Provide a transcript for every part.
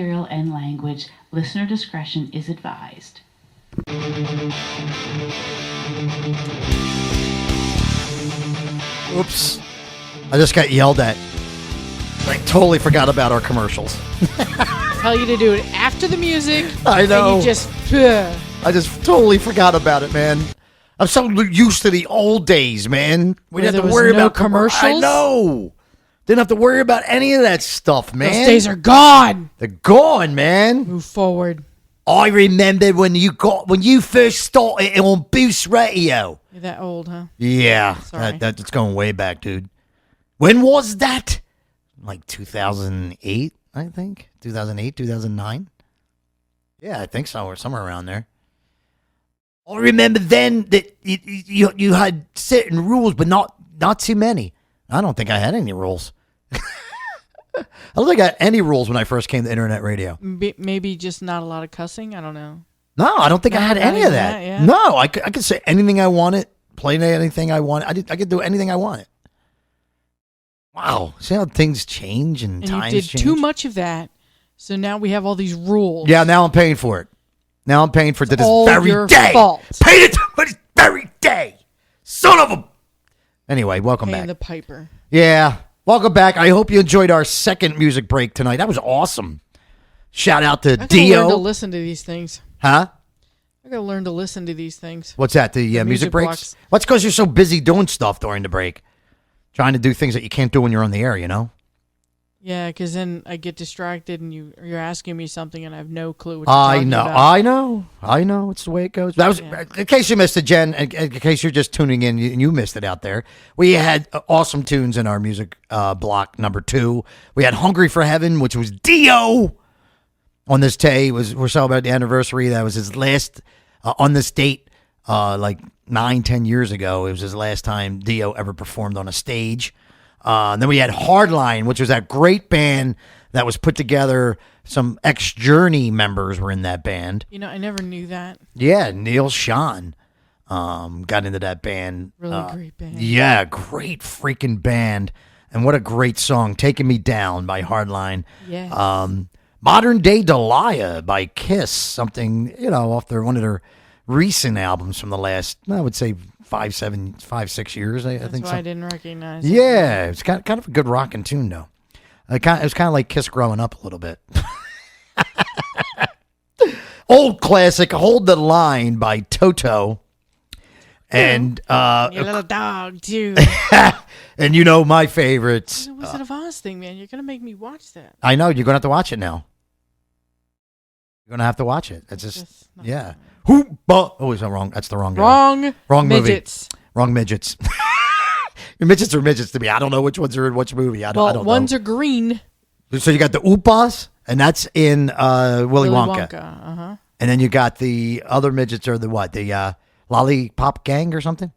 Material and language. Listener discretion is advised. Oops. I just got yelled at. I totally forgot about our commercials. Tell you to do it after the music. I know. And you just... I just totally forgot about it, man. I'm so used to the old days, man. We didn't have to worry about commercials. I know. Didn't have to worry about any of that stuff, man. Those days are gone. They're gone, man. Move forward. I remember when you first started on Boost Radio. You're that old, huh? Yeah, Sorry. that's going way back, dude. When was that? Like 2008, I think. 2008, 2009. Yeah, I think so, or somewhere around there. I remember then that you had certain rules, but not too many. I don't think I had any rules. I don't think I had any rules when I first came to internet radio. Maybe just not a lot of cussing. I don't know. No, I don't think I had any of that. Yeah. No, I could say anything I wanted, play anything I wanted. I could do anything I wanted. Wow, see how things change and times you change? did too much of that, so now we have all these rules. Yeah, now I'm paying for it. Now I'm paying for it to this all very your day. fault. Paid it for this very day. Son of a... Anyway, welcome Paying back. the piper. Yeah, welcome back. I hope you enjoyed our second music break tonight. That was awesome. Shout out to I gotta Dio. learn to listen to these things. Huh? I gotta learn to listen to these things. What's that? The music music breaks? blocks. Well, that's because you're so busy doing stuff during the break. Trying to do things that you can't do when you're on the air, you know? Yeah, because then I get distracted and you're asking me something and I have no clue what you're talking about. I know. It's the way it goes. That was, in case you missed it, Jen, in case you're just tuning in and you missed it out there, we had awesome tunes in our music block number 2. We had Hungry for Heaven, which was Dio on this day. We're celebrating the anniversary. That was his last, on this date, like 9-10 years ago. It was his last time Dio ever performed on a stage. And then we had Hardline, which was that great band that was put together. Some ex-Journey members were in that band. You know, I never knew that. Yeah, Neil Schon got into that band. Really great band. Yeah, great freaking band. And what a great song, Taking Me Down by Hardline. Yes. Modern Day Delia by Kiss, something, off one of their recent albums from the last, I would say, 5-6 years. I think That's so. why I didn't recognize it. Yeah, it's kind of a good rocking tune, though. It was kind of like Kiss growing up a little bit. Old classic, Hold the Line by Toto. And Your little dog, too. and my favorites. The Wizard of Oz thing, man. You're going to make me watch that. I know, you're going to have to watch it now. You're going to have to watch it. It's just, yeah. Oh, is that wrong? That's the wrong guy. Wrong midgets. Movie. Wrong midgets. Midgets are midgets to me. I don't know which ones are in which movie. I don't know. Ones are green. So you got the Oompas, and that's in Willy Wonka. Uh-huh. And then you got the other midgets are the what? The Lollipop Gang or something?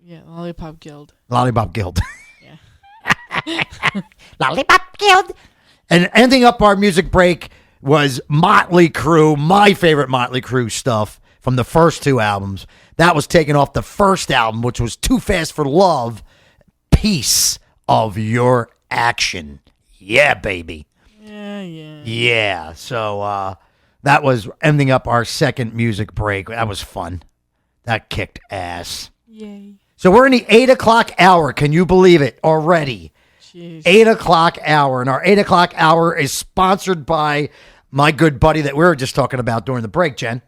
Yeah, Lollipop Guild. Lollipop Guild. Yeah. Lollipop Guild. And ending up our music break was Motley Crue, my favorite Motley Crue stuff from the first 2 albums. That was taken off the first album, which was Too Fast for Love, Piece of Your Action. Yeah, baby. Yeah. Yeah. So that was ending up our second music break. That was fun. That kicked ass. Yay. So we're in the 8 o'clock hour. Can you believe it already? Jeez. 8 o'clock hour. And our 8 o'clock hour is sponsored by my good buddy that we were just talking about during the break, Jen.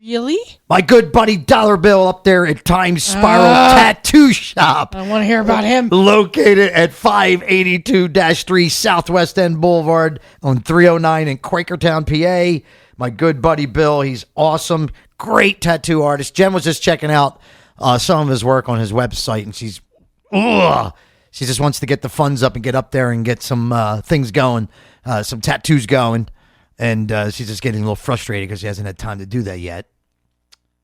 Really? My good buddy Dollar Bill up there at Times Spiral Tattoo Shop. I want to hear about him. Located at 582-3 Southwest End Boulevard on 309 in Quakertown, PA. My good buddy Bill, he's awesome. Great tattoo artist. Jen was just checking out some of his work on his website, and she just wants to get the funds up and get up there and get some things going, some tattoos going. And she's just getting a little frustrated because she hasn't had time to do that yet.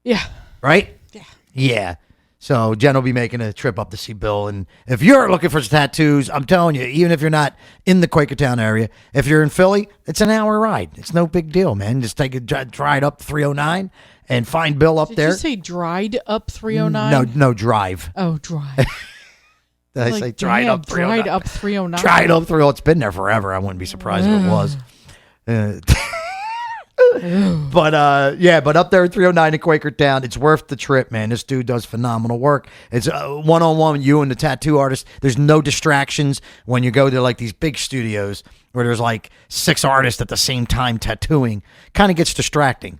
Yeah. Right? Yeah. Yeah. So Jen will be making a trip up to see Bill. And if you're looking for some tattoos, I'm telling you, even if you're not in the Quakertown area, if you're in Philly, it's an hour ride. It's no big deal, man. Just take a drive up 309 and find Bill up there. Did you say dried up 309? No, drive. Oh, drive. Did I say dried up 309? Dried up 309. Dried up 309. It's been there forever. I wouldn't be surprised if it was. But up there at 309 in Quakertown, it's worth the trip, man. This dude does phenomenal work. It's one-on-one, you and the tattoo artist. There's no distractions when you go to like these big studios where there's like 6 artists at the same time tattooing. Kind of gets distracting.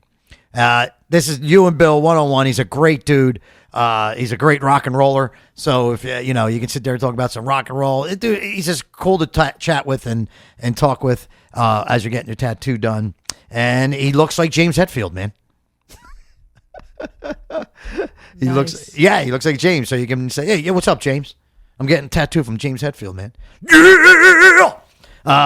This is you and Bill one-on-one. He's a great dude. He's a great rock and roller. So if you can sit there and talk about some rock and roll. He's just cool to chat with and talk with as you're getting your tattoo done. And he looks like James Hetfield, man. He looks like James. So you can say, "Hey, yeah, what's up, James? I'm getting a tattoo from James Hetfield, man." Yeah.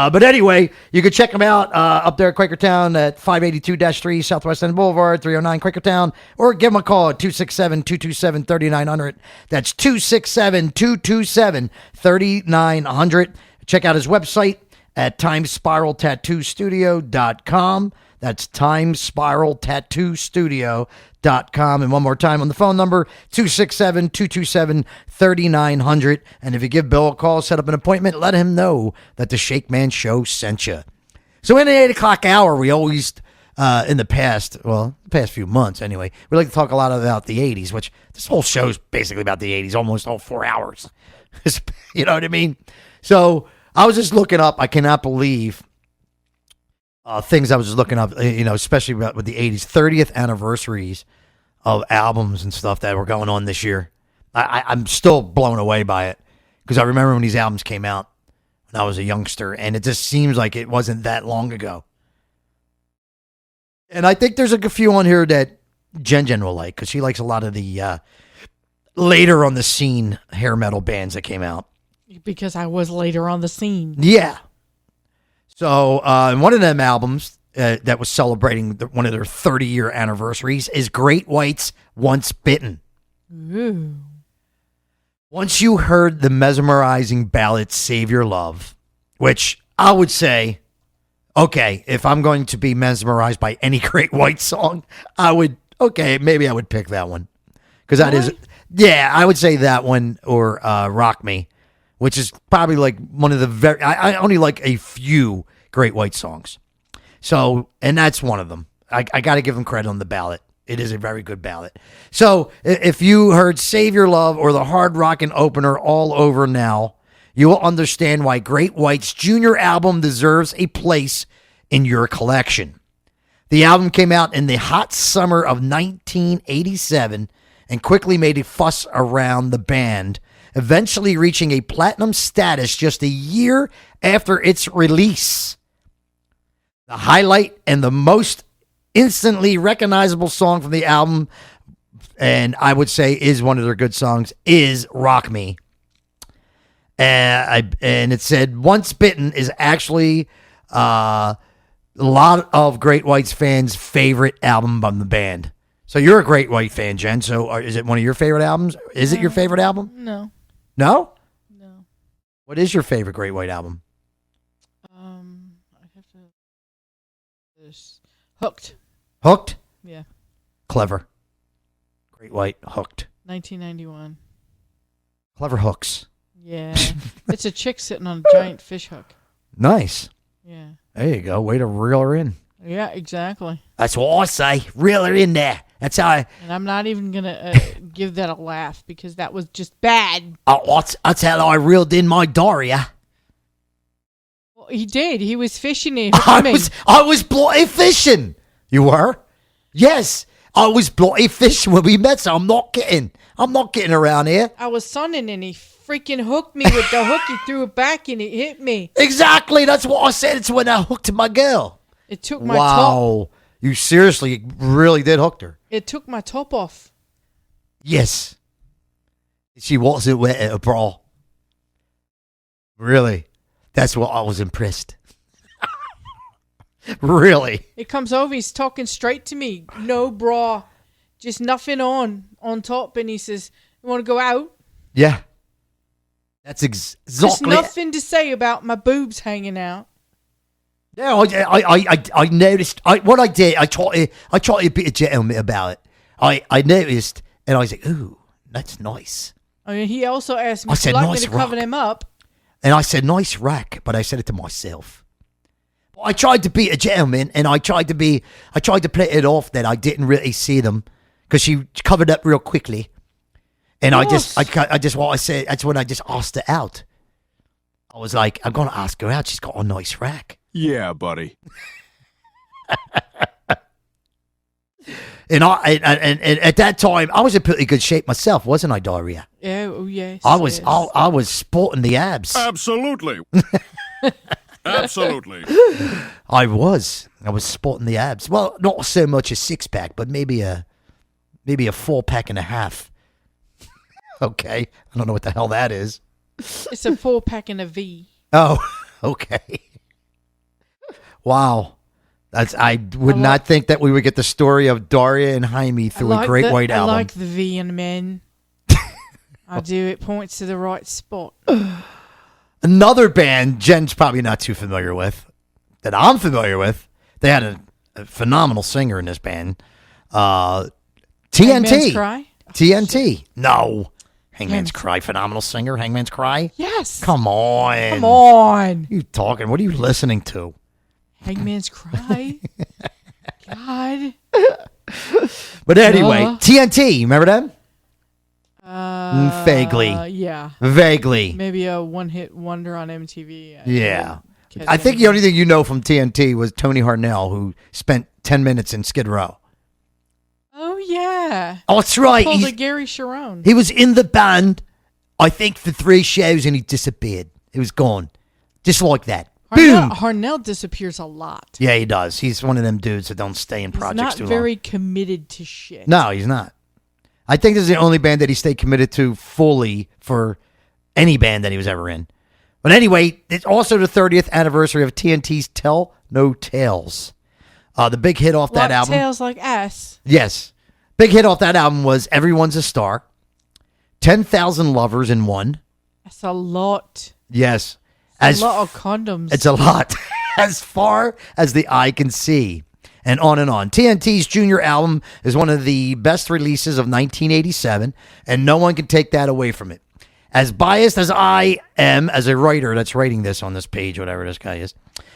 But anyway, you can check him out up there at Quakertown at 582-3 Southwest End Boulevard, 309 Quakertown, or give him a call at 267-227-3900. That's 267-227-3900. Check out his website at timespiraltattoostudio.com. That's timespiraltattoostudio.com. And one more time on the phone number, 267-227-3900. And if you give Bill a call, set up an appointment, let him know that the Shakeman Show sent you. So in the 8 o'clock hour, we always, in the past few months anyway, we like to talk a lot about the 80s, which this whole show's basically about the 80s, almost all 4 hours. You know what I mean? So I was just looking up. I cannot believe things I was just looking up, especially with the 80s, 30th anniversaries of albums and stuff that were going on this year. I'm still blown away by it because I remember when these albums came out when I was a youngster, and it just seems like it wasn't that long ago. And I think there's a few on here that Jen will like because she likes a lot of the later on the scene hair metal bands that came out. Because I was later on the scene. Yeah. So one of them albums that was celebrating one of their 30-year anniversaries is Great White's Once Bitten. Ooh. Once you heard the mesmerizing ballad Save Your Love, which I would say, okay, if I'm going to be mesmerized by any Great White song, maybe I would pick that one. Because that is, I would say that one or Rock Me, which is probably like one of the I only like a few Great White songs. So, and that's one of them. I got to give them credit on the ballad. It is a very good ballad. So, if you heard Save Your Love or the hard rockin' opener All Over Now, you will understand why Great White's junior album deserves a place in your collection. The album came out in the hot summer of 1987 and quickly made a fuss around the band, eventually reaching a platinum status just a year after its release. The highlight and the most instantly recognizable song from the album, and I would say is one of their good songs, is Rock Me. And it said Once Bitten is actually a lot of Great White's fans' favorite album by the band. So you're a Great White fan, Jen. So is it one of your favorite albums? Is it your favorite album? No. No? No. What is your favorite Great White album? I have to. Hooked. Hooked? Yeah. Clever. Great White, Hooked. 1991. Clever hooks. Yeah. It's a chick sitting on a giant fish hook. Nice. Yeah. There you go. Way to reel her in. Yeah, exactly. That's what I say. Reel her in there. That's how I... And I'm not even going to give that a laugh because that was just bad. That's how I reeled in my Daria. Well, he did. He was fishing it. I was bloody fishing. You were? Yes. I was bloody fishing when we met, so I'm not kidding. I'm not kidding around here. I was sunning and he freaking hooked me with the hook. He threw it back and it hit me. Exactly. That's what I said. It's when I hooked my girl. It took my top. Wow. You seriously really did hook her. It took my top off. Yes. She wasn't wet at a bra. Really? That's what I was impressed. Really? It comes over, he's talking straight to me. No bra. Just nothing on top. And he says, "You want to go out?" Yeah. That's exactly. Just nothing to say about my boobs hanging out. Yeah, I noticed. What I did, I tried a bit of gentleman about it. I noticed, and I was like, "Ooh, that's nice." I mean, he also asked me, "Would you like me to cover them up?" And I said, "Nice rack," but I said it to myself. I tried to be a gentleman, and I tried to play it off that I didn't really see them because she covered up real quickly. And I just what I said, that's when I just asked her out. I was like, I'm going to ask her out. She's got a nice rack. Yeah, buddy. And at that time, I was in pretty good shape myself, wasn't I, Daria? Yeah, oh yes. I was sporting the abs. Absolutely. Absolutely. I was sporting the abs. Well, not so much a 6-pack, but maybe a 4-pack and a half. Okay, I don't know what the hell that is. It's a 4-pack and a V. Oh, okay. Wow. I would not think that we would get the story of Daria and Jaime through a Great White album. I like the V in men. I do. It points to the right spot. Another band Jen's probably not too familiar with, that I'm familiar with. They had a phenomenal singer in this band. TNT. Hangman's Cry? TNT. No. Hangman's Cry. Phenomenal singer. Hangman's Cry? Yes. Come on. Come on. You talking? What are you listening to? Hangman's Cry. God. But anyway, TNT. Remember them? Vaguely. Yeah. Vaguely. Maybe a one-hit wonder on MTV. Yeah. I think the only thing you know from TNT was Tony Harnell, who spent 10 minutes in Skid Row. Oh, yeah. Oh, that's right. Called a Gary Sharon. He was in the band, I think, for 3 shows, and he disappeared. He was gone. Just like that. Boom! Harnell disappears a lot. Yeah, he does. He's one of them dudes that don't stay in projects too long. He's not very committed to shit. No, he's not. I think this is the only band that he stayed committed to fully for any band that he was ever in. But anyway, it's also the 30th anniversary of TNT's Tell No Tales. The big hit off that album. Tales like ass. Yes. Big hit off that album was Everyone's a Star. 10,000 Lovers in One. That's a lot. Yes. A lot of condoms. It's a lot. As far as the eye can see. And on and on. TNT's junior album is one of the best releases of 1987, and no one can take that away from it. As biased as I am as a writer that's writing this on this page, whatever this guy is,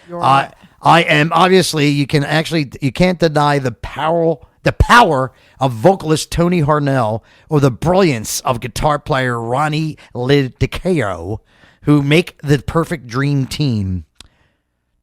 You're right. I am obviously you can't deny the power of vocalist Tony Harnell or the brilliance of guitar player Ronnie Lidicao, who make the perfect dream team.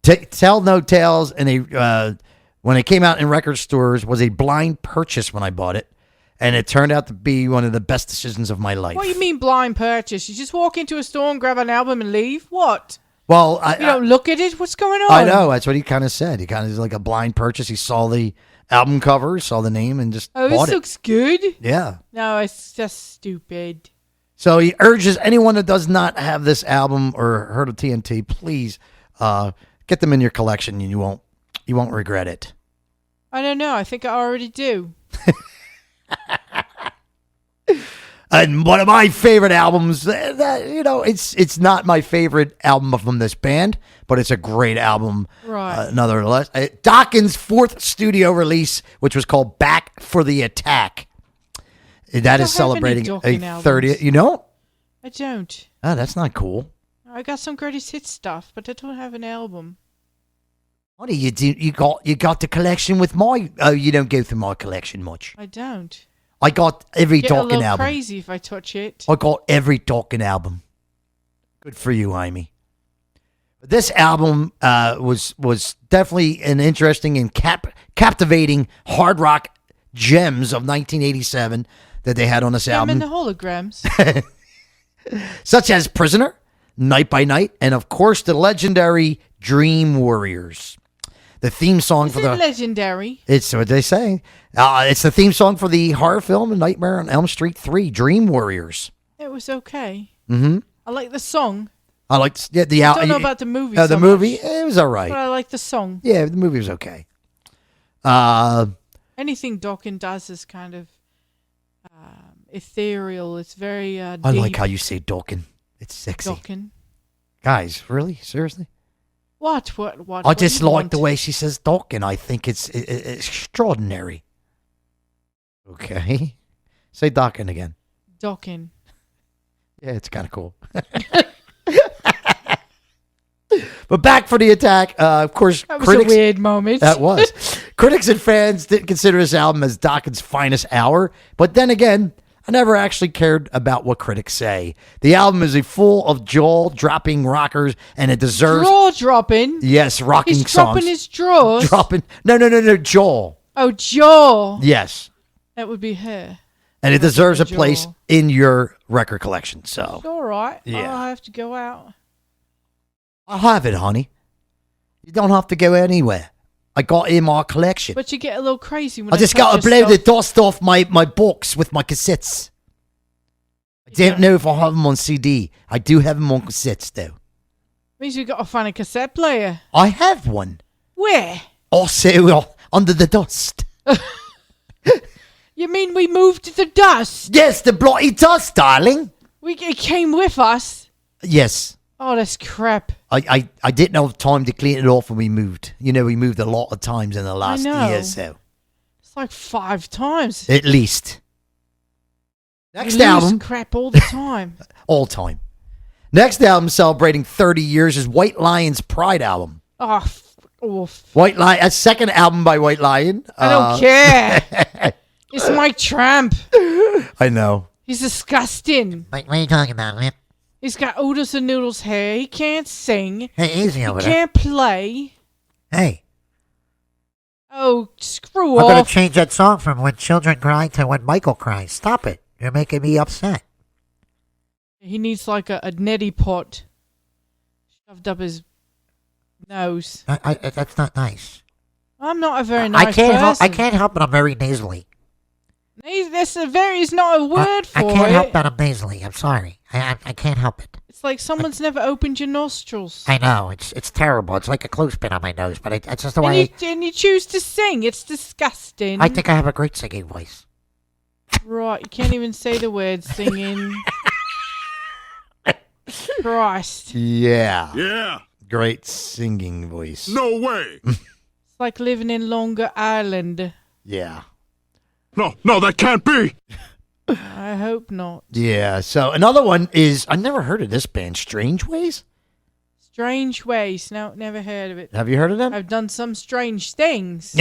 Tell No Tales when it came out in record stores was a blind purchase when I bought it, and it turned out to be one of the best decisions of my life. What do you mean blind purchase? You just walk into a store and grab an album and leave? What? Well, you don't look at it? What's going on? I know. That's what he kind of said. He kind of like a blind purchase. He saw the album cover, saw the name, and just bought this it. looks good. Yeah. No, it's just stupid. So he urges anyone that does not have this album or heard of TNT, please get them in your collection, and you won't regret it. I don't know. I think I already do. And one of my favorite albums, it's not my favorite album from this band, but it's a great album. Right. Nonetheless, Dokken's 4th studio release, which was called Back for the Attack. That is celebrating a 30th. You know? I don't. Oh, that's not cool. I got some greatest hits stuff, but I don't have an album. Honey, you got the collection with my. Oh, you don't go through my collection much. I don't. I got every Get a Dokken little album. Crazy if I touch it. I got every Dokken album. Good for you, Amy. This album was definitely an interesting and captivating hard rock gems of 1987 that they had on this album. And the holograms. Such as Prisoner, Night by Night, and of course the legendary Dream Warriors. The theme song for the legendary. It's what they say. It's the theme song for the horror film Nightmare on Elm Street 3, Dream Warriors. It was okay. Mm-hmm. I like the song. I like the I don't know about the movie. The movie, it was all right. But I like the song. Yeah, the movie was okay. Anything Dokken does is kind of ethereal. It's very I deep. like how you say Dokken. It's sexy. Dokken. Guys, really? Seriously? What? I just like the way she says Dokken. I think it's extraordinary. Okay. Say Dokken again. Dokken. Yeah, it's kind of cool. But back for the attack. Of course, That was a weird moment. That was. Critics and fans didn't consider this album as Dokken's finest hour. But then again, I never actually cared about what critics say. The album is full of jaw-dropping rockers, and it deserves... Jaw-dropping? Yes, rocking He's songs. dropping his drawers? Dropping... No, Joel. Oh, jaw. Yes. That would be her. And it deserves a Joel. place in your record collection, so... It's all right. Yeah. I'll have to go out. I have it, honey. You don't have to go anywhere. I got it in my collection. But you get a little crazy when I just got to blow the dust off my box with my cassettes. I don't know if I have them on CD. I do have them on cassettes, though. Means we got to find a cassette player. I have one. Where? Also, under the dust. You mean we moved the dust? Yes, the bloody dust, darling. It came with us? Yes. Oh, that's crap. I didn't have time to clean it off when we moved. You know, we moved a lot of times in the last year, so. It's like 5 times. At least. Next We lose album. crap all the time. All time. Next album celebrating 30 years is White Lion's Pride album. Oh, off. White Lion, a second album by White Lion. I don't care. It's Mike Tramp. I know. He's disgusting. What are you talking about, Lip? He's got oodles and noodles hair. He can't sing. Hey, easy He over there. can't play. Hey, Oh, screw I'm gonna off. change that song from When Children Cry to When Michael Cries. Stop it. You're making me upset. He needs like a neti pot shoved up his nose. That's not nice. I'm not a very nice person. I can't help it. I'm very nasally. That's it's not a word for I can't it. help that I'm nasally. I'm sorry. I can't help it. It's like someone's never opened your nostrils. I know. It's terrible. It's like a clothespin on my nose, but it's just the And way you choose to sing. It's disgusting. I think I have a great singing voice. Right, you can't even say the word singing. Christ. Yeah. Yeah. Great singing voice. No way. It's like living in Longer Island. Yeah. No, that can't be. I hope not. Yeah. So another one is, I never heard of this band, Strange Ways. Strange Ways. No, never heard of it. Have you heard of them? I've done some strange things.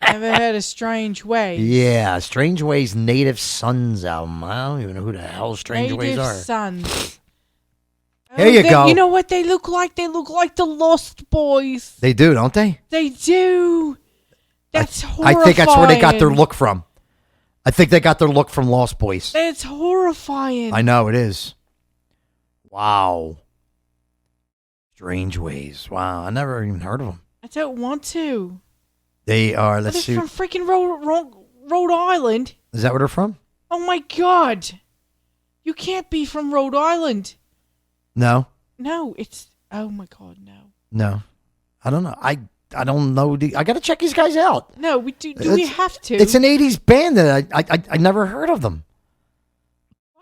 Never heard of Strange Ways. Yeah. Strange Ways Native Sons album. I don't even know who the hell Strange Ways Native are. Sons. There you go. You know what they look like? They look like the Lost Boys. They do, don't they? They do. That's horrifying. I think that's where they got their look from. I think they got their look from Lost Boys. It's horrifying. I know it is. Wow. Strange Ways. Wow. I never even heard of them. I don't want to. They are, They're let's see. from freaking Rhode Island. Is that where they're from? Oh my God. You can't be from Rhode Island. No. No, it's. Oh my God, no. No. I don't know. I don't know. I got to check these guys out. No, we do. Do we have to? It's an 80s band that I never heard of them.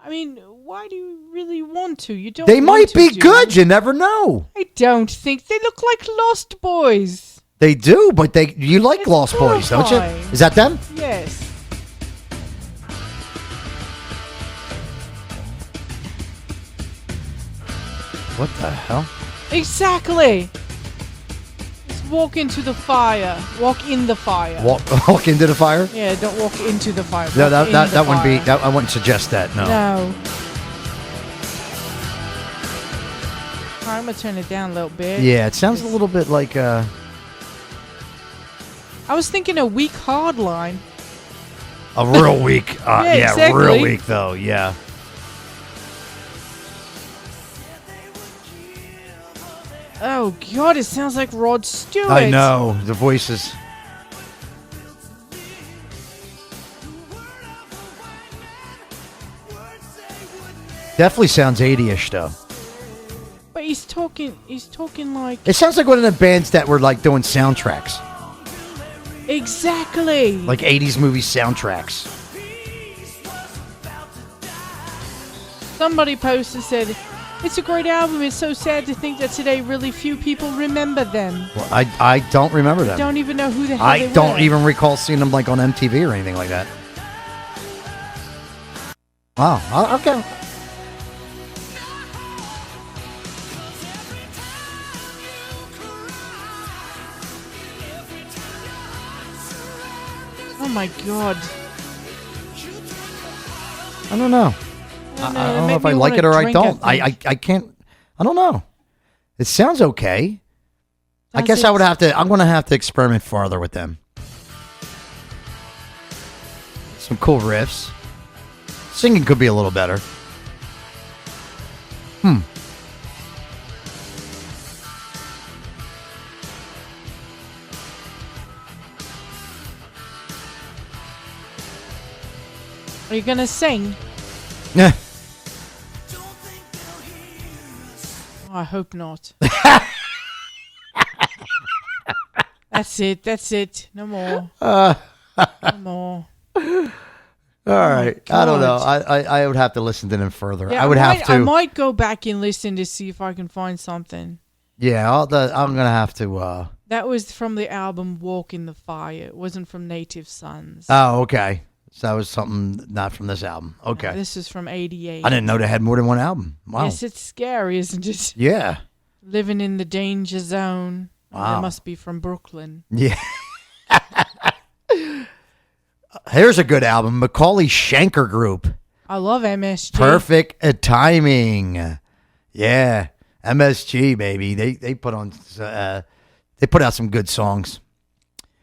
I mean, why do you really want to? You don't. They want might to, be do good. you? You never know. I don't think they look like Lost Boys. They do, but you like It's Lost Boys, don't you? horrifying. Is that them? Yes. What the hell? Exactly. Just walk into the fire. Walk in the fire. Walk into the fire? Yeah, don't walk into the fire. No, Walk in that the wouldn't be. fire. That, I wouldn't suggest that. No. No. Alright, I'm gonna turn it down a little bit. Yeah, it sounds a little bit like. I was thinking a weak hard line. A real weak. Yeah, yeah, exactly. real weak though. Yeah. Oh God, it sounds like Rod Stewart. I know the voices. Definitely sounds 80ish though. But he's talking like It sounds like one of the bands that were like doing soundtracks, exactly. like 80s movie soundtracks. Somebody posted said, "It's a great album. It's so sad to think that today really few people remember them. Well, I don't remember them. Don't even know who the hell I they don't were." even recall seeing them like on MTV or anything like that. Wow. Okay. Oh my god. I don't know. I don't know if I like it or I don't. I can't. I don't know. It sounds okay. I guess I would have to. I'm going to have to experiment farther with them. Some cool riffs. Singing could be a little better. Are you gonna sing? Yeah. Oh, I hope not. That's it. No more. No more. All right. God. I don't know. I would have to listen to them further. Yeah, I would have to. I might go back and listen to see if I can find something. Yeah, I'm going to have to. That was from the album Walk in the Fire. It wasn't from Native Sons. Oh, okay. So that was something not from this album. Okay. No, this is from 88. I didn't know they had more than one album. Wow. Yes, it's scary, isn't it? Yeah. Living in the danger zone. Wow. They must be from Brooklyn. Yeah. Here's a good album, Macaulay Schenker Group. I love MSG. Perfect timing. Yeah, MSG baby. They put on they put out some good songs.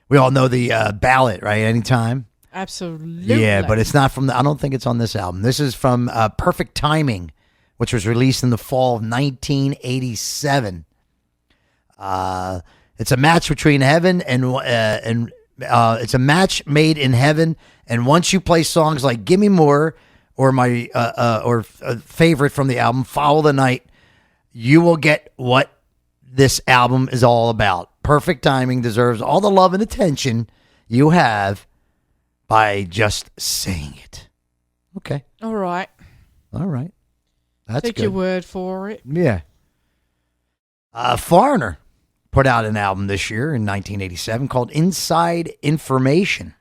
We all know the ballad, right? Anytime. Absolutely. Yeah, but it's not from I don't think it's on this album. This is from Perfect Timing, which was released in the fall of 1987. It's a match between heaven and it's a match made in heaven. And once you play songs like "Give Me More" or my favorite from the album "Follow the Night," you will get what this album is all about. Perfect Timing deserves all the love and attention you have by just saying it. Okay. All right. That's Take good. your word for it. Yeah. Foreigner put out an album this year in 1987 called Inside Information,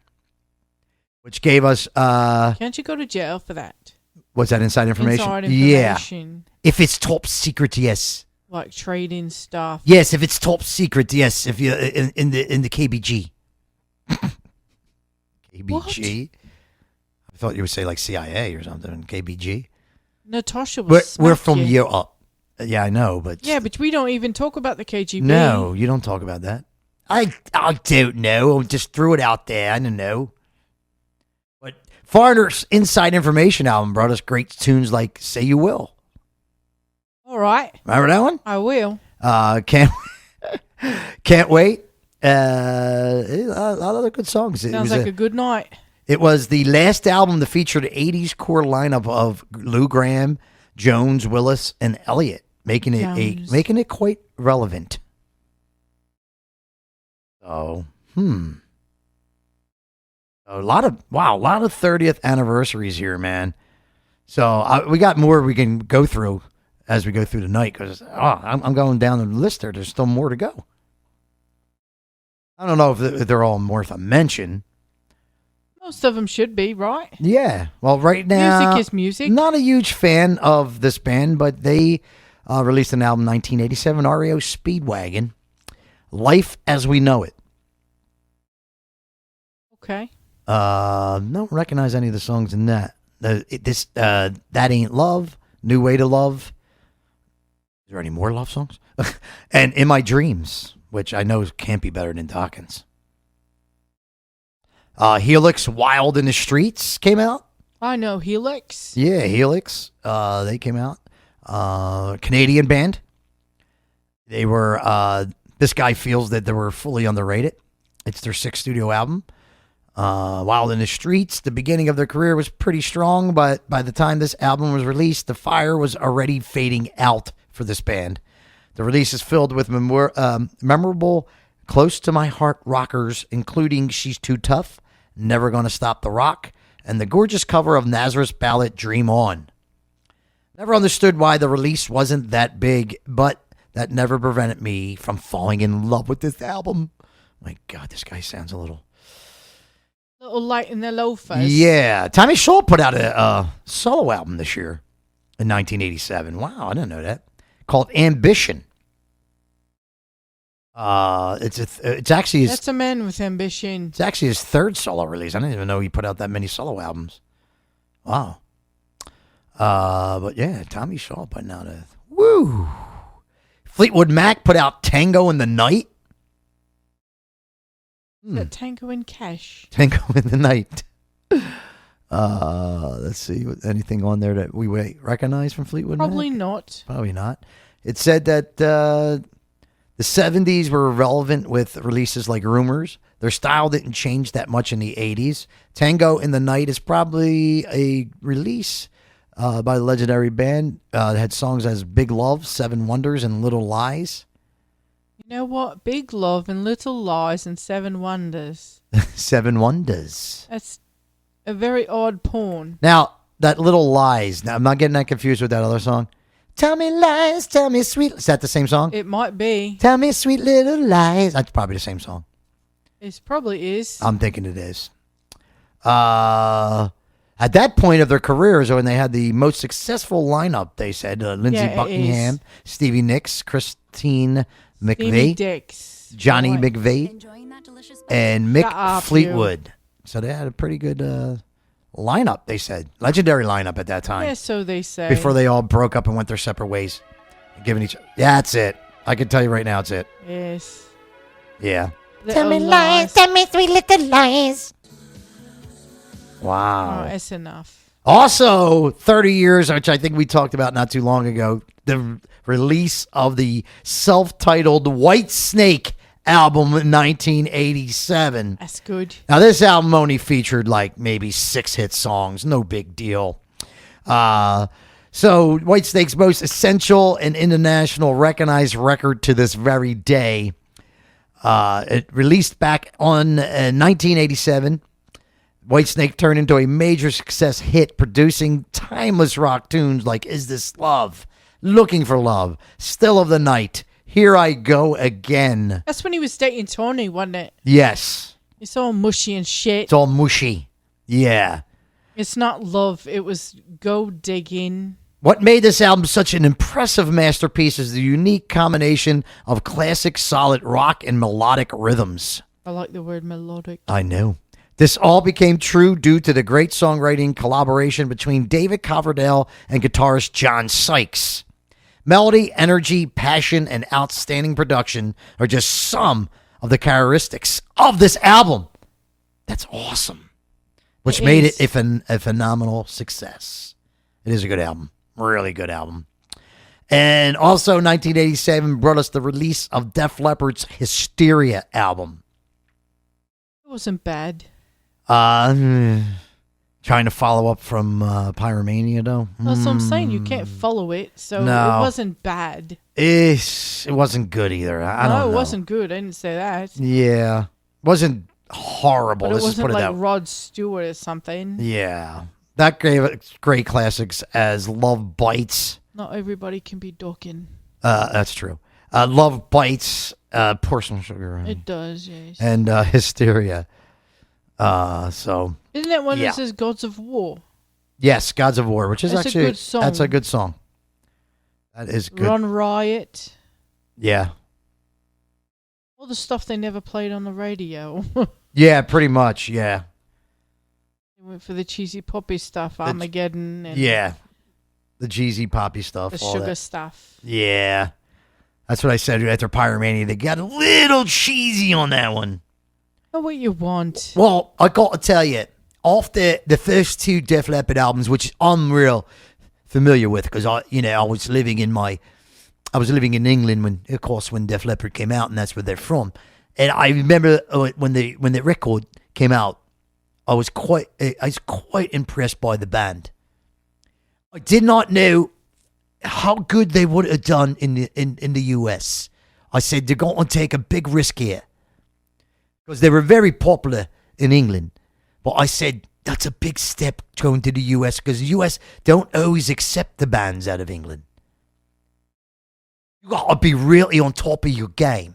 which gave us Can't you go to jail for that? what's that? Inside Information? Inside information. Yeah. If it's top secret, yes. Like trading stuff. Yes, if it's top secret, yes. If you in the KBG. KBG. I thought you would say like CIA or something. KBG. Natasha was We're from you. Europe. Yeah, I know, but Yeah, but we don't even talk about the KGB. no, you don't talk about that. I don't know. I just threw it out there. I don't know. But Foreigner's Inside Information album brought us great tunes like "Say You Will." All right. Remember that one? I will. Can't wait. A lot of other good songs. Sounds like a good night. It was the last album that featured an 80s core lineup of Lou Gramm, Jones, Willis, and Elliott, making it quite relevant. So, a lot of 30th anniversaries here, man. So we got more we can go through as we go through the night because I'm going down the list there. There's still more to go. I don't know if they're all worth a mention. Most of them should be, right? Yeah. Well, right now, Music is music. Not a huge fan of this band, but they released an album in 1987, REO Speedwagon, Life as We Know It. Okay. Don't recognize any of the songs in that. That Ain't Love, New Way to Love. Is there any more love songs? And In My Dreams, which I know can't be better than Dawkins. Helix, Wild in the Streets came out. I know Helix. Yeah, Helix. They came out. Canadian band. They were. This guy feels that they were fully underrated. It's their 6th studio album. Wild in the Streets. The beginning of their career was pretty strong, but by the time this album was released, the fire was already fading out for this band. The release is filled with memorable, close to my heart rockers, including "She's Too Tough," "Never Gonna Stop the Rock," and the gorgeous cover of Nazareth's ballad "Dream On." Never understood why the release wasn't that big, but that never prevented me from falling in love with this album. My God, this guy sounds a little light in their loafers. Yeah. Tommy Shaw put out a solo album this year in 1987. Wow, I didn't know that. Called Ambition. It's actually his That's a man with ambition. It's actually his third solo release. I didn't even know he put out that many solo albums. Wow. But yeah, Tommy Shaw putting out a woo. Fleetwood Mac put out Tango in the Night. That Tango and Cash. Tango in the Night. Let's see, anything on there that we recognize from Fleetwood Probably Mac? not. Probably not. It said that the 70s were relevant with releases like Rumors. Their style didn't change that much in the 80s. Tango in the Night is probably a release by the legendary band. It had songs as Big Love, Seven Wonders, and Little Lies. You know what? Big Love and Little Lies and Seven Wonders. Seven Wonders. That's a very odd porn. Now, that Little Lies, now I'm not getting that confused with that other song. Tell me lies, tell me sweet. Is that the same song? It might be. Tell me sweet little lies. That's probably the same song. It probably is. I'm thinking it is. At that point of their careers, when they had the most successful lineup, they said Lindsey Yeah, it Buckingham, is. Stevie Nicks, Christine Stevie McVie, Dix. Johnny Right. McVie, Enjoying that delicious and Shut Mick up, Fleetwood. So they had a pretty good lineup, they said. Legendary lineup at that time. Yeah, so they say. Before they all broke up and went their separate ways. Giving each Yeah, that's it. I can tell you right now, it's it. Yes. Yeah. Tell me Little lies, tell me sweet little lies. Oh, Wow. that's enough. Also, 30 years, which I think we talked about not too long ago, the release of the self-titled White Snake album in 1987. That's good. Now, this album only featured like maybe 6 hit songs. No big deal. So, White Snake's most essential and international recognized record to this very day. It released back on 1987. Whitesnake turned into a major success hit, producing timeless rock tunes like Is This Love, Looking for Love, Still of the Night, Here I Go Again. That's when he was dating Tony, wasn't it? Yes, It's all mushy and shit. it's all mushy. Yeah. It's not love. It was go digging. What made this album such an impressive masterpiece is the unique combination of classic solid rock and melodic rhythms. I like the word melodic. I know. This all became true due to the great songwriting collaboration between David Coverdale and guitarist John Sykes. Melody, energy, passion, and outstanding production are just some of the characteristics of this album. That's awesome. Which made it a phenomenal success. It is a good album. Really good album. And also 1987 brought us the release of Def Leppard's Hysteria album. It wasn't bad. Trying to follow up from Pyromania, though. That's what I'm saying. You can't follow it, so No. it wasn't bad. It wasn't good either. I don't know. No, it wasn't good. I didn't say that. Yeah. It wasn't horrible. But it Let's just wasn't put it like that. Rod Stewart or something. Yeah. That gave it great classics as Love Bites. Not everybody can be ducking. That's true. Love Bites, Pour Some Sugar. It does, yes. And Hysteria. So Isn't that one yeah. that says Gods of War? yes, Gods of War, which is That's a actually good song. that's a good song. That is good. Run Riot. Yeah. All the stuff they never played on the radio. Yeah, pretty much. Yeah. They went for the cheesy poppy stuff, Armageddon, and Yeah. The Jeezy Poppy stuff. the all sugar that. stuff. Yeah. That's what I said after Pyromania. They got a little cheesy on that one. Know what you want. Well, I got to tell you, after the first 2 Def Leppard albums, which I'm real familiar with, because I was living in England when Def Leppard came out, and that's where they're from. And I remember when the record came out, I was quite impressed by the band. I did not know how good they would have done in the US. I said they're going to take a big risk here because they were very popular in England. But I said that's a big step going to the US because the US don't always accept the bands out of England. You got to be really on top of your game.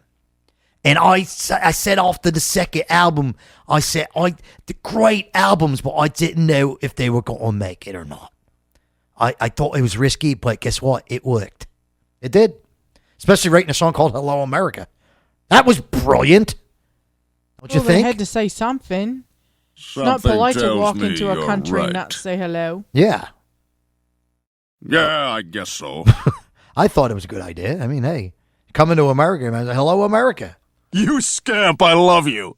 And I said after the second album, I said the great albums, but I didn't know if they were going to make it or not. I thought it was risky, but guess what? It worked. It did. Especially writing a song called Hello America. That was brilliant. Don't you They think? had to say something. It's not Something polite to tells walk me into a you're country right. and not say hello. Yeah. Yeah, I guess so. I thought it was a good idea. I mean, hey, coming to America, man, hello, America. You scamp, I love you.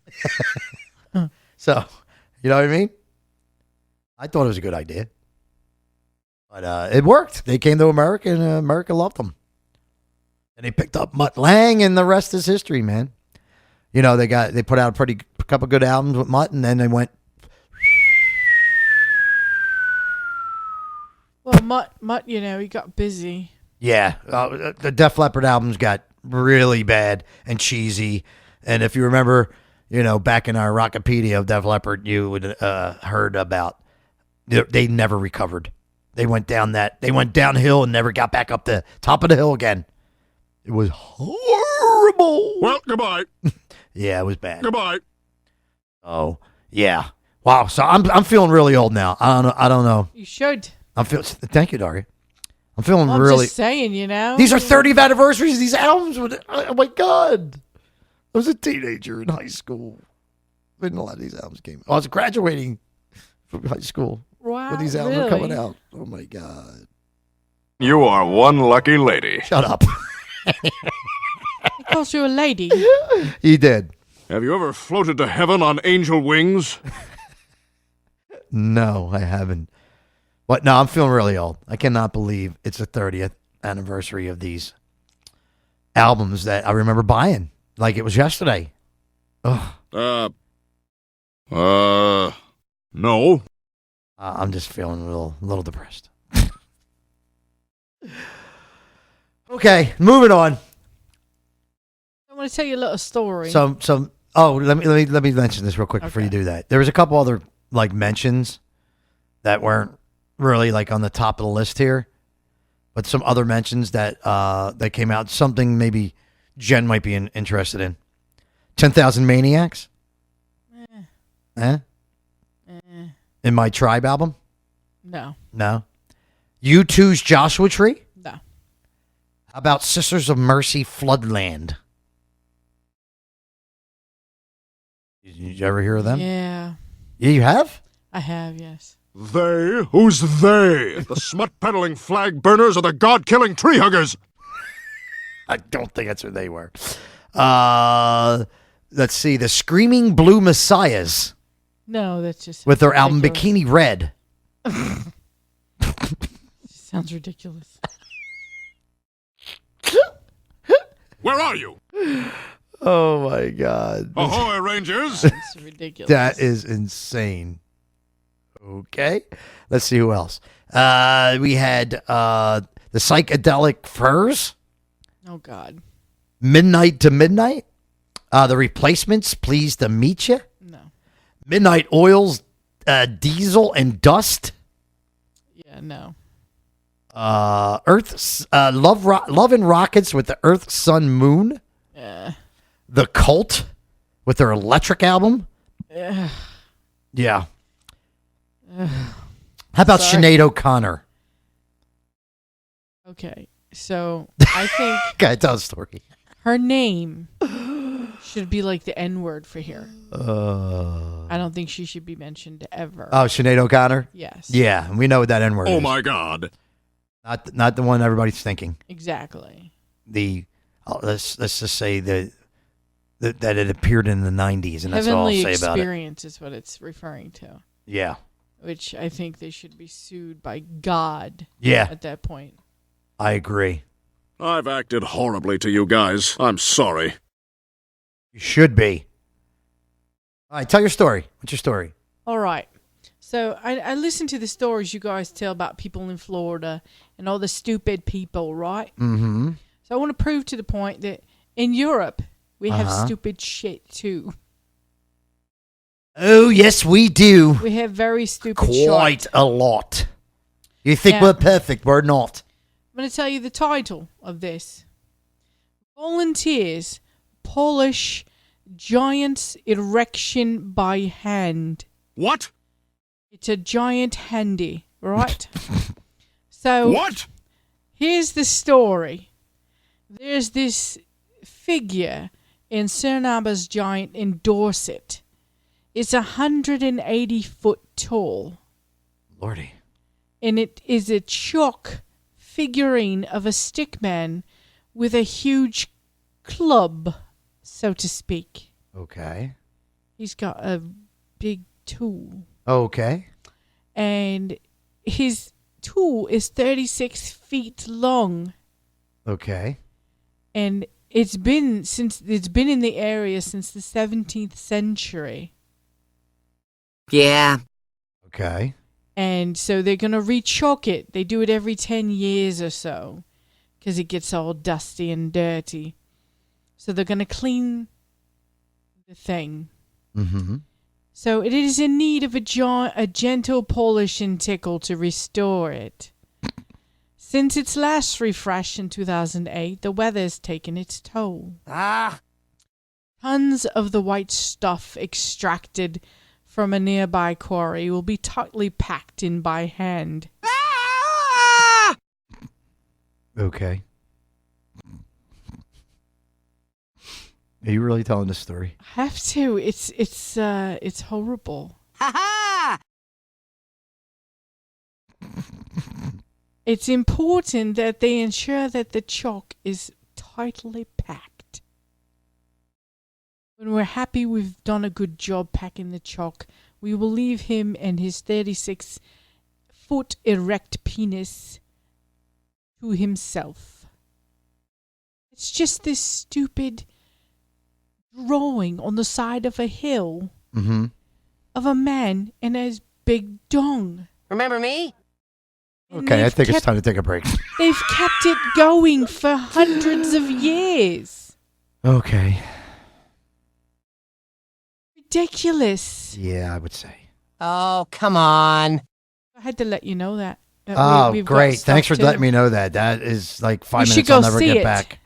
So, you know what I mean? I thought it was a good idea. But it worked. They came to America, and America loved them. And they picked up Mutt Lange, and the rest is history, man. You know, they put out a couple good albums with Mutt, and then they went. Well, Mutt, he got busy. Yeah, the Def Leppard albums got really bad and cheesy. And if you remember, back in our Rockopedia of Def Leppard, you would heard about they never recovered. They went downhill and never got back up the top of the hill again. It was horrible. Well, goodbye. Yeah, it was bad. Goodbye. Oh, yeah. Wow. So I'm feeling really old now. I don't know. You should. Thank you, Daria. I'm feeling I'm really. just saying, These are 30th anniversaries of these albums. Oh my God. I was a teenager in high school when a lot of these albums came. I was graduating from high school Wow, when these albums were coming out. Oh my God. You are one lucky lady. Shut up. He calls you a lady. He did. Have you ever floated to heaven on angel wings? No, I haven't. But no, I'm feeling really old. I cannot believe it's the 30th anniversary of these albums that I remember buying like it was yesterday. Ugh. No. I'm just feeling a little depressed. Okay, moving on. I want to tell you a little story. Let me mention this real quick before you do that. There was a couple other mentions that weren't really on the top of the list here, but some other mentions that came out. Something maybe Jen might be interested in. 10,000 Maniacs. In My Tribe album. No. U2's Joshua Tree. No. How about Sisters of Mercy Floodland? Did you ever hear of them? Yeah. Yeah, you have? I have, yes. They? Who's they? The smut-peddling flag burners or the god-killing tree huggers? I don't think that's who they were. Let's see. The Screaming Blue Messiahs No, that's just with their album ridiculous. Bikini Red. Sounds ridiculous. Where are you? Oh, my God. Ahoy, Rangers! It's ridiculous. That is insane. Okay. Let's see who else. We had the Psychedelic Furs. Oh, God. Midnight to Midnight. The Replacements, Pleased to Meet You. No. Midnight Oils, Diesel and Dust. Yeah, no. Love and Rockets with the Earth, Sun, Moon. The Cult with their Electric album. Yeah. How about Sorry. Sinead O'Connor? Okay, so I think Okay, tell a story. her name should be like the N-word for here. I don't think she should be mentioned ever. Oh, Sinead O'Connor? Yes. Yeah, we know what that N-word is. Oh, my God. Not the one everybody's thinking. Exactly. Let's just say that it appeared in the 90s, and that's all I'll Heavenly say about it. experience is what it's referring to, Yeah. which I think they should be sued by God Yeah, at that point. I agree. I've acted horribly to you guys. I'm sorry. You should be. All right, tell your story. What's your story? All right. So I listen to the stories you guys tell about people in Florida and all the stupid people, right? Mm-hmm. So I want to prove to the point that in Europe, we have stupid shit too. Oh, yes, we do. We have very stupid Quite shit. a lot. You think Yeah. we're perfect. We're not. I'm going to tell you the title of this. Volunteers polish giant's erection by hand. What? It's a giant handy, right? So What? here's the story. There's this figure in Surnaba's giant in Dorset. It's 180 foot tall. Lordy. And it is a chalk figurine of a stickman with a huge club, so to speak. Okay. He's got a big tool. Okay. And his tool is 36 feet long. Okay. And it's been in the area since the 17th century. Yeah. Okay. And so they're going to re-chalk it. They do it every 10 years or so because it gets all dusty and dirty. So they're going to clean the thing. Mm-hmm. So it is in need of a gentle polish and tickle to restore it. Since its last refresh in 2008, the weather's taken its toll. Tons of the white stuff extracted from a nearby quarry will be tightly packed in by hand. Okay. Are you really telling this story? I have to. It's horrible. It's important that they ensure that the chalk is tightly packed. When we're happy we've done a good job packing the chalk, we will leave him and his 36-foot erect penis to himself. It's just this stupid drawing on the side of a hill of a man and his big dong. Remember me? And Okay, I think it's time to take a break. They've kept it going for hundreds of years. Okay. Ridiculous. Yeah, I would say. Oh, come on. I had to let you know that. Oh, we've got great. stuff Thanks for too. letting me know that. That is like 5 You should minutes go I'll never see get it. back.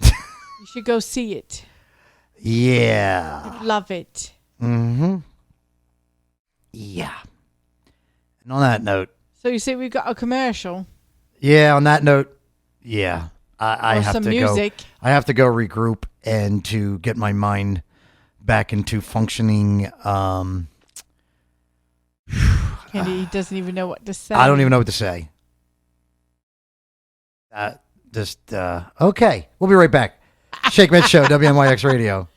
You should go see it. Yeah. You'd love it. Mm-hmm. Yeah. And on that note. So you say we've got a commercial? Yeah, on that note, yeah. I Or have some to music. go. I have to go regroup and to get my mind back into functioning. He doesn't even know what to say. I don't even know what to say. Okay. We'll be right back. Shakeman Show, WNYX Radio.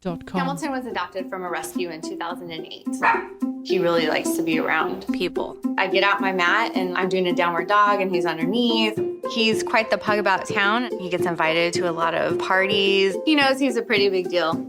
Hamilton was adopted from a rescue in 2008. He really likes to be around people. I get out my mat and I'm doing a downward dog and he's underneath. He's quite the pug about town. He gets invited to a lot of parties. He knows he's a pretty big deal.